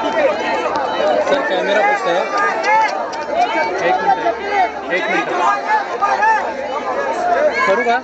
Sir camera पूछता है, एक मिनट करूँ का?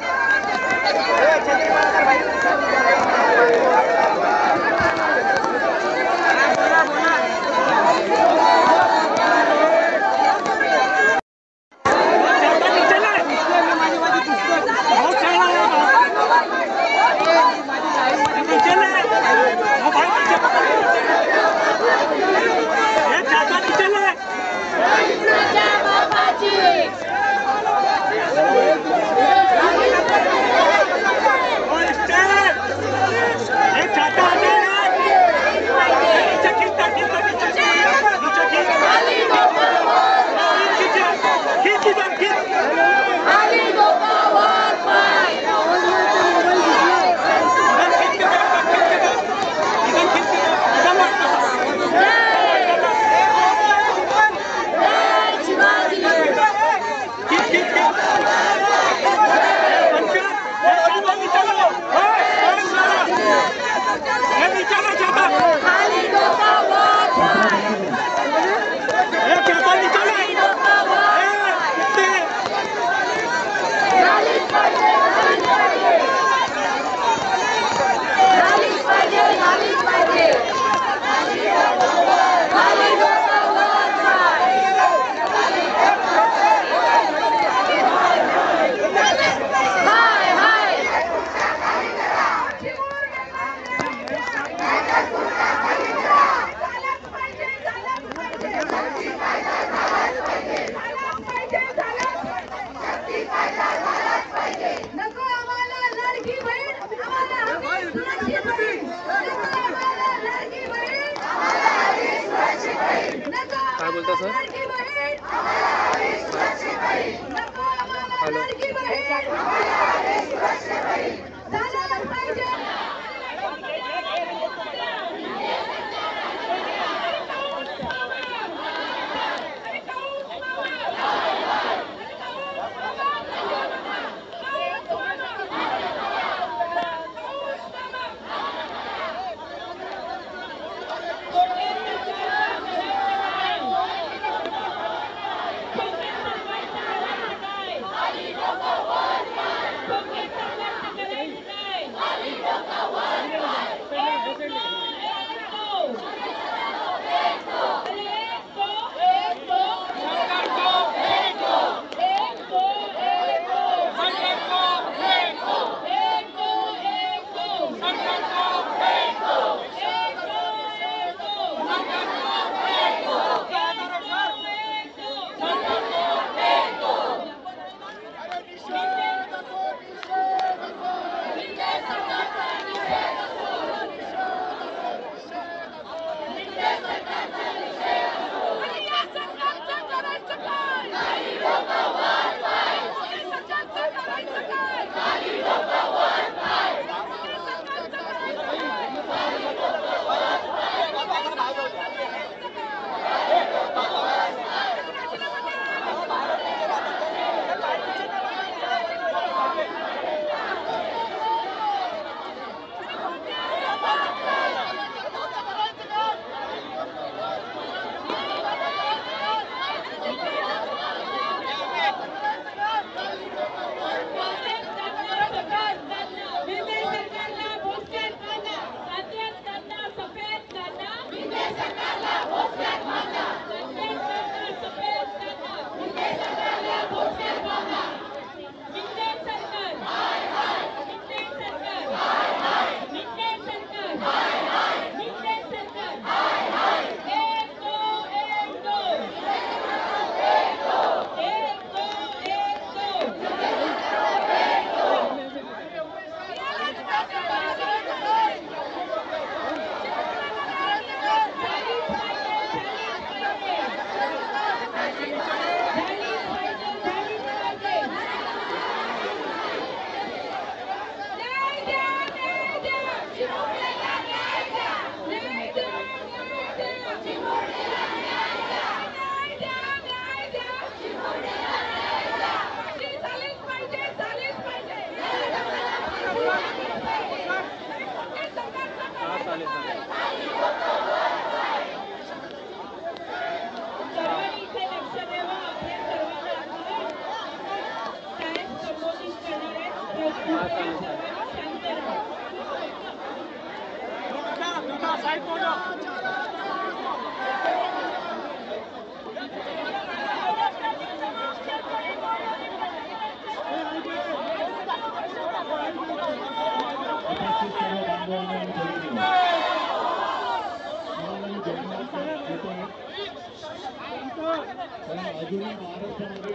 अजूनही महाराष्ट्रामध्ये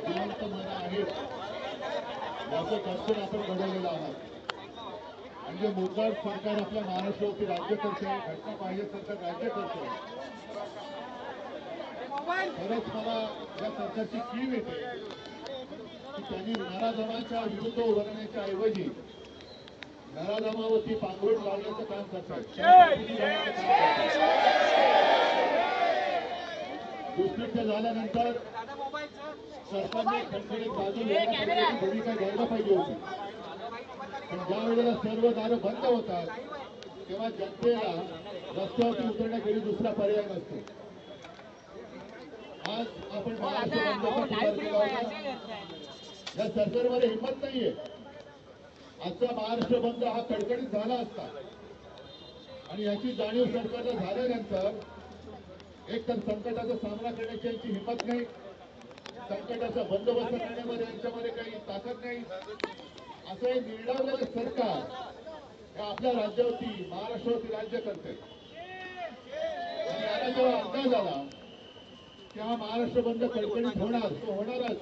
जिवंत मन आहेत याचं दर्शन आपण घडवलेलं आहात. म्हणजे मुद्दाम सरकार आपल्या महाराष्ट्रावरती राज्य करते, घटना पाहिजे सरकार राज्य करते. खरंच मला या सरकारची कीव येते की त्यांनी नराधमाच्या विरुद्ध उभारण्याच्या ऐवजी नराधमावरती पांघरुण लावण्याचं काम करतात. दुष्कृत्य झाल्यानंतर सरकारने खंडणीत बाजू घेण्याची भूमिका घ्यायला पाहिजे होती. पण ज्या वेळेला सर्व दारं बंद होतात तेव्हा जनतेला रस्त्यावरती उतरण्याखेरी दुसरा पर्याय नसतो. आज आपण महाराष्ट्र बंदचा केला होता. या सरकारमध्ये हिंमत नाहीये. आजचा महाराष्ट्र बंद हा कडकडीत झाला असता आणि याची जाणीव सरकारला झाल्यानंतर एक तर संकटाचा सामना करण्याची यांची हिंमत नाही, संकटाचा बंदोबस्त करण्यामध्ये यांच्यामध्ये काही ताकद नाही. असं हे निर्डावलेलं सरकार हे आपल्या राज्यावरती महाराष्ट्रावरती राज्य करते. आणि याला जेव्हा अंदाज आला की हा महाराष्ट्र बंद कडकडीत होणार, तो होणारच.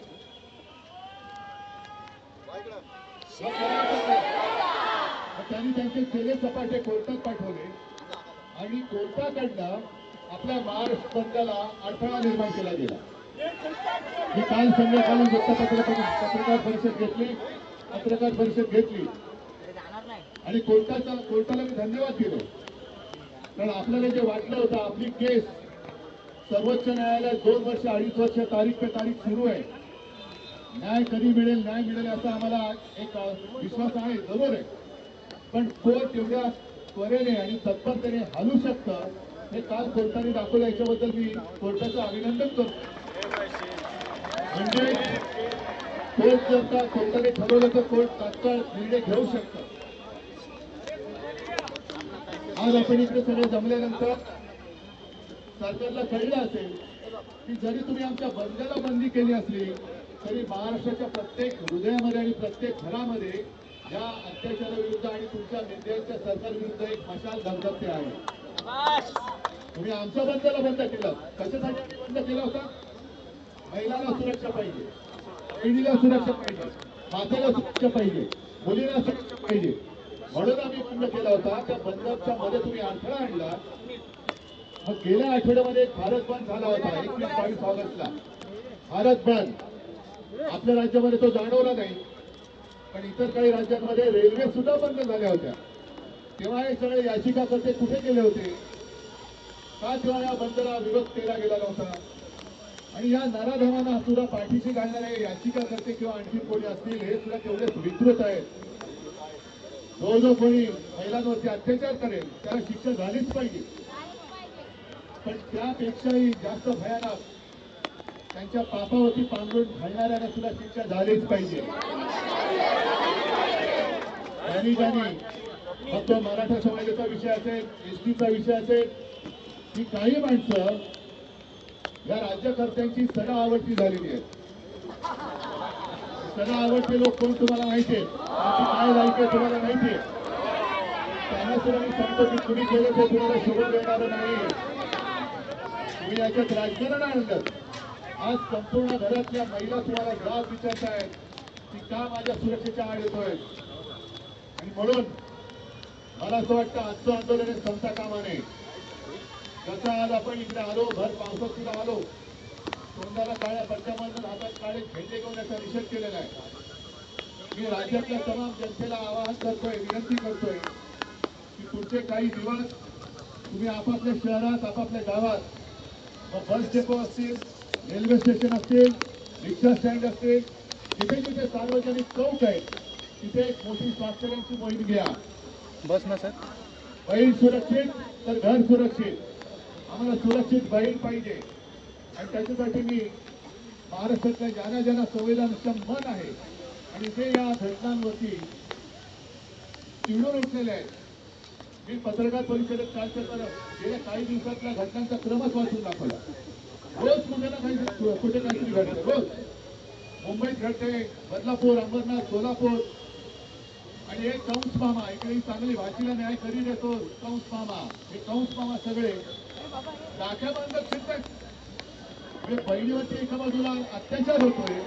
त्यांनी त्यांचे केले सपाटे कोर्टात पाठवले आणि कोर्टाकडनं आपल्या महाराष्ट्र बंदला अडथळा निर्माण केला गेला. मी काल संध्याकाळी पत्रकार परिषद घेतली आणि कोर्टाला मी धन्यवाद दिलो. कारण आपल्याला जे वाटलं होतं आपली केस सर्वोच्च न्यायालयात 2 वर्ष 2.5 वर्ष तारीख पे तारीख सुरू आहे, न्याय कधी मिळेल असा आम्हाला एक विश्वास आहे, जरूर आहे. पण कोर्ट एवढ्या त्वरेने आणि तत्परतेने हलू शकतं हे काल कोर्टाने दाखवलं. याच्याबद्दल मी कोर्टाचं अभिनंदन करतो. म्हणजे कोर्ट जर का कोर्टाने ठरवलं तर कोर्ट तात्काळ निर्णय घेऊ शकतं. आज आपण इकडे सगळे जमल्यानंतर सरकारला कळलं असेल की जरी तुम्ही आमच्या बंदला बंदी केली असली तरी महाराष्ट्राच्या प्रत्येक हृदयामध्ये आणि प्रत्येक घरामध्ये या अत्याचाराविरुद्ध आणि तुमच्या नेत्यांच्या सरकारविरुद्ध एक मशाल धगधगते आहे. तुम्ही आमच्या बंदला बंद केलं, कशासाठी बंद केला होता? महिलांना सुरक्षा पाहिजे, बहिणीला सुरक्षा पाहिजे, मातेला सुरक्षा पाहिजे, मुलींना सुरक्षा पाहिजे म्हणून आम्ही बंद केला होता. त्या बंदच्या मध्ये तुम्ही अडथळा आणला. मग गेल्या आठवड्यामध्ये भारत बंद झाला होता 21-22 ऑगस्टला. भारत बंद आपल्या राज्यामध्ये तो जाणवला नाही, पण इतर काही राज्यांमध्ये रेल्वे सुद्धा बंद झाल्या होत्या. तेव्हा हे सगळे याचिकाकर्ते कुठे गेले होते? का तेव्हा या बंदला विरोध केला गेला नव्हता? आणि या नराधमांना सुद्धा पाठीशी घालणारे याचिकाकर्ते किंवा आणखी कोणी असतील हे सुद्धा तेवढेच विकृत आहेत. जो कोणी महिलांवरती अत्याचार करेल त्याला शिक्षा झालीच पाहिजे. पण त्यापेक्षाही जास्त भयानक त्यांच्या पापावरती पांघरून घालणाऱ्यांना सुद्धा शिक्षा झालीच पाहिजे. मग तो मराठा समाजाचा विषय असेल, एसटीचा विषय असेल, ही काही माणसं या राज्यकर्त्यांची सडा आवडती झालेली आहेत. सडा आवडते लोक कोण तुम्हाला माहितीये, त्यांची काय लायकी आहे तुम्हाला माहितीये. त्यांना सुद्धा मी सांगतो की तुम्ही केलं ते तुम्हाला शोभून देणार नाही. तुम्ही याच्यात राजकारण आणलं. आज संपूर्ण घरातल्या महिला तुम्हाला जाब विचारतायत की का माझ्या सुरक्षेच्या आड येतोय. आणि म्हणून मला असं वाटतं आजचं आंदोलन हे संपता कामा नये. जसं आज आपण इकडे आलो, भर पावसात सुद्धा आलो, तोंडाला काळ्या पट्ट्यामधून हातात काळे झेंडे घेऊन याचा निषेध केलेला आहे. मी राज्यातल्या तमाम जनतेला आवाहन करतोय, विनंती करतोय की पुढचे काही दिवस तुम्ही आपापल्या शहरात, आपापल्या गावात, बस डेपो असतील, रेल्वे स्टेशन असतील, रिक्षा स्टँड असतील, जिथे जिथे सार्वजनिक चौक आहे तिथे एक मोठी स्वाक्षऱ्यांची मोहीम घ्या. बस ना सर. बहीण सुरक्षित तर घर सुरक्षित. आम्हाला सुरक्षित बहीण पाहिजे आणि त्याच्यासाठी मी महाराष्ट्रातल्या ज्यांना ज्यांना संवेदनक्षम मन आहे आणि ते या घटनांवरती चिडून उठलेले आहेत. मी पत्रकार परिषदेत कालच्या गेल्या काही दिवसातल्या घटनांचा क्रमच वाचून दाखवला. रोज कुठे ना काही कुठे काहीतरी घडतं. रोज मुंबईत घडते, बदलापूर, अंबरनाथ, सोलापूर. आणि एक कंस मामा, इकडे चांगली भाषेला न्याय करी देतो कंस मामा, हे कंस मामा सगळे राख्या बांधत फिरतात. म्हणजे बहिणीवरती एका बाजूला अत्याचार होतोय,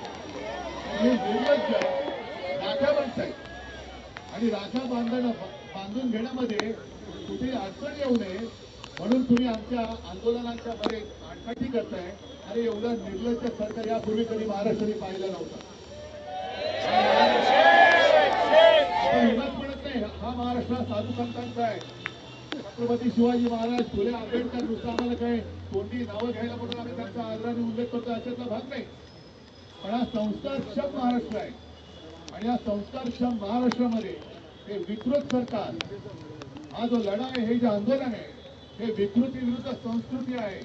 हे निर्लज्ज राख्या बांधतायत. आणि राख्या बांधून घेण्यामध्ये कुठे अडचण येऊ नये म्हणून तुम्ही आमच्या आंदोलनाच्या मध्ये आडकाठी करताय. अरे एवढं निर्लज्ज सरकार यापूर्वी कधी महाराष्ट्राने पाहिलं नव्हतं. आपण एवढंच म्हणत नाही, हा महाराष्ट्र साधू संतांचा आहे. छत्रपती शिवाजी महाराज, फुले आंबेडकर, नुसतं आम्हाला काय तोंडी नावं घ्यायला म्हणून आम्ही त्यांचा आदराने उल्लेख करतो अशातला भाग नाही. पण हा संस्कारक्षम महाराष्ट्र आहे. आणि या संस्कारक्षम महाराष्ट्रामध्ये हे विकृत सरकार, हा जो लढा आहे, हे जे आंदोलन आहे, हे विकृती विरुद्ध संस्कृती आहे.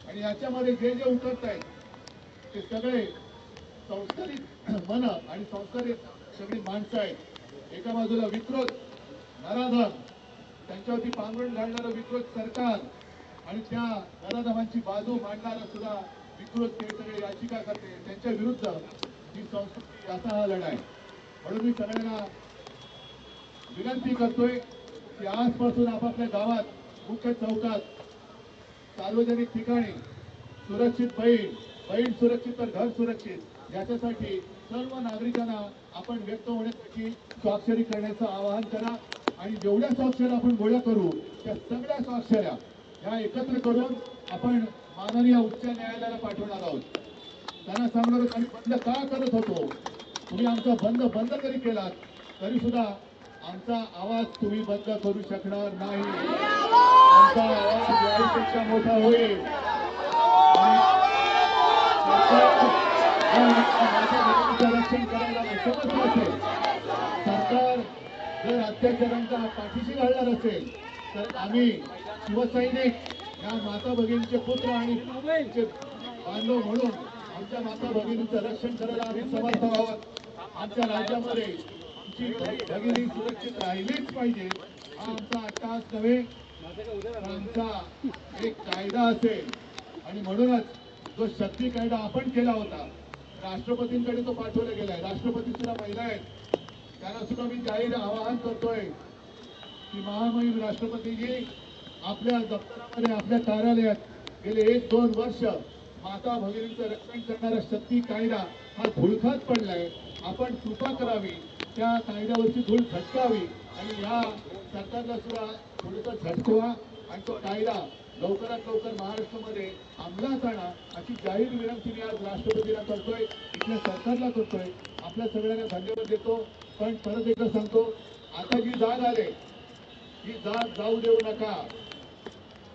आणि याच्यामध्ये जे जे उतरत आहेत ते सगळे संस्कारित मन आणि संस्कारित सगळी माणसं आहेत. एका बाजूला विकृत नराधम, त्यांच्यावरती पांघरून घालणारं विकृत सरकार, आणि त्या नराधमांची बाजू मांडणारा सुद्धा विकृत ते सगळे याचिका करते, त्यांच्या विरुद्ध ही संस्कृती, याचा हा लढा आहे. म्हणून मी सगळ्यांना विनंती करतोय की आजपासून आपापल्या गावात, मुख्य चौकात, सार्वजनिक ठिकाणी सुरक्षित बहीण सुरक्षित तर घर सुरक्षित, याच्यासाठी सर्व नागरिकांना आपण व्यक्त होण्यासाठी स्वाक्षरी करण्याचं आवाहन करा. आणि जेवढ्या स्वाक्षऱ्या आपण गोळा करू त्या सगळ्या स्वाक्षऱ्या या एकत्र करून आपण माननीय उच्च न्यायालयाला पाठवणार आहोत. त्यांना सांगणार आहोत आम्ही बंद का करत होतो, तुम्ही आमचा बंद जरी केलात तरी सुद्धा आमचा आवाज तुम्ही बंद करू शकणार नाही. आमचा आवाज याहीपेक्षा मोठा होईल. रक्षण करायला समर्थ असेल, सरकार जर अत्याचारांचा पाठीशी घालणार असेल तर आम्ही शिवसैनिक या माता भगिनीचे पुत्र आणि बांधव म्हणून आमच्या माता भगिनीचं रक्षण करायला आम्ही समर्थ आहोत. आमच्या राज्यामध्ये आमची भगिनी सुरक्षित राहिलीच पाहिजे, हा आमचा अट्टहास नव्हे, आमचा एक कायदा असेल. आणि म्हणूनच जो शक्ती कायदा आपण केला होता, राष्ट्रपतींकडे तो पाठवला गेलाय. राष्ट्रपती सुद्धा महिला आहेत, त्यांना सुद्धा मी जाहीर आवाहन करतोय की महामहिम राष्ट्रपतीजी, आपल्या दप्तरामध्ये, आपल्या कार्यालयात गेले 1-2 वर्ष माता भगिनींचं रक्षण करणारा शक्ती कायदा हा धुळखात पडलाय. आपण कृपा करावी, त्या कायद्यावरची धूळ झटकावी आणि या सरकारला सुद्धा थोडंसं झटकवा आणि तो कायदा लवकरात लवकर महाराष्ट्रामध्ये अंमलात आणा, अशी जाहीर विनंती मी आज राष्ट्रपतींना करतोय, इथल्या सरकारला करतोय. आपल्या सगळ्यांना धन्यवाद देतो. पण परत एकदा सांगतो, आता जी जाग आले ही जाग जाऊ देऊ नका.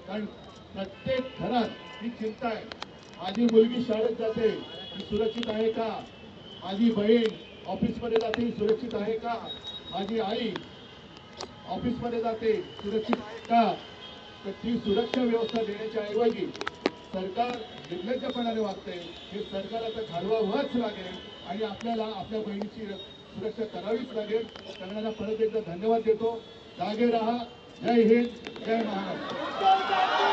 कारण प्रत्येक घरात ही चिंता आहे, माझी मुलगी शाळेत जाते, ही सुरक्षित आहे का, माझी बहीण ऑफिसमध्ये जाते, सुरक्षित आहे का, माझी आई ऑफिसमध्ये जाते, सुरक्षित आहे का. तर ती सुरक्षा व्यवस्था देण्याच्या ऐवजी सरकार निर्लज्जपणाने वागते. हे सरकार आता घालवावंच लागेल आणि आपल्याला आपल्या बहिणीची सुरक्षा करावीच लागेल. सगळ्यांना परत एकदा धन्यवाद देतो. जागे रहा. जय हिंद, जय महाराष्ट्र.